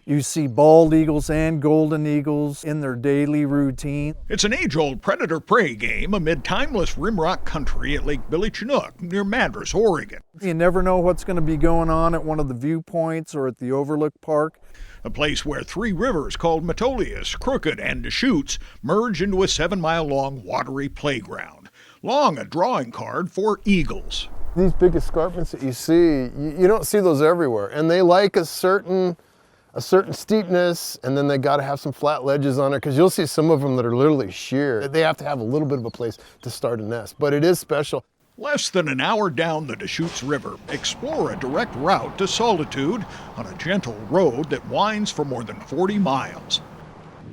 You see bald eagles and golden eagles in their daily routine. It's an age-old predator-prey game amid timeless rimrock country at Lake Billy Chinook near Madras, Oregon. You never know what's going to be going on at one of the viewpoints or at the Overlook Park. A place where three rivers called Metolius, Crooked, and Deschutes merge into a 7-mile-long watery playground. Long a drawing card for eagles. These big escarpments that you see, you don't see those everywhere, and they like a certain steepness, and then they got to have some flat ledges on it, because you'll see some of them that are literally sheer. They have to have a little bit of a place to start a nest, but it is special. Less than an hour down the Deschutes River, explore a direct route to Solitude on a gentle road that winds for more than 40 miles.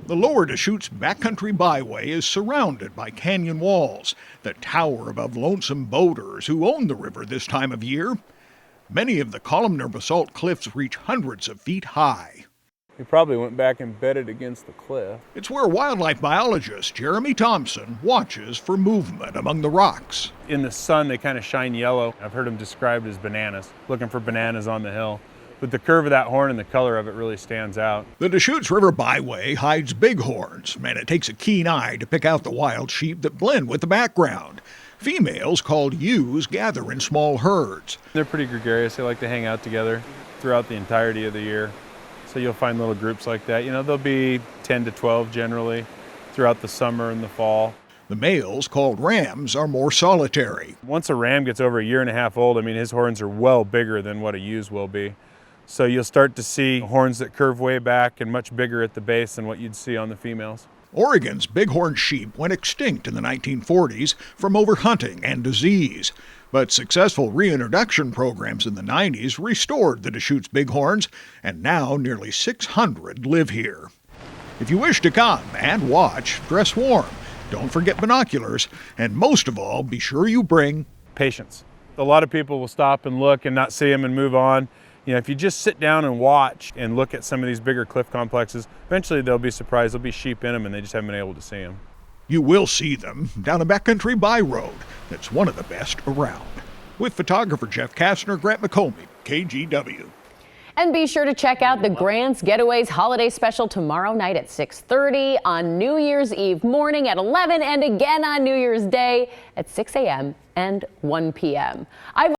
The lower Deschutes backcountry byway is surrounded by canyon walls that tower above lonesome boaters who own the river this time of year. Many of the columnar basalt cliffs reach hundreds of feet high. He probably went back and bedded against the cliff. It's where wildlife biologist Jeremy Thompson watches for movement among the rocks. In the sun, they kind of shine yellow. I've heard them described as bananas, looking for bananas on the hill. But the curve of that horn and the color of it really stands out. The Deschutes River Byway hides bighorns, and it takes a keen eye to pick out the wild sheep that blend with the background. Females, called ewes, gather in small herds. They're pretty gregarious. They like to hang out together throughout the entirety of the year. So you'll find little groups like that. You know, there'll be 10 to 12 generally throughout the summer and the fall. The males, called rams, are more solitary. Once a ram gets over a year and a half old, I mean, his horns are well bigger than what a ewe's will be. So you'll start to see horns that curve way back and much bigger at the base than what you'd see on the females. Oregon's bighorn sheep went extinct in the 1940s from overhunting and disease. But successful reintroduction programs in the 90s restored the Deschutes bighorns, and now nearly 600 live here. If you wish to come and watch, dress warm. Don't forget binoculars, and most of all, be sure you bring patience. A lot of people will stop and look and not see them and move on. You know, if you just sit down and watch and look at some of these bigger cliff complexes, eventually they'll be surprised. There'll be sheep in them and they just haven't been able to see them. You will see them down a backcountry by road that's one of the best around. With photographer Jeff Kastner, Grant McComey, KGW. And be sure to check out the Grants-Getaways holiday special tomorrow night at 6:30, on New Year's Eve morning at 11, and again on New Year's Day at 6 a.m. and 1 p.m.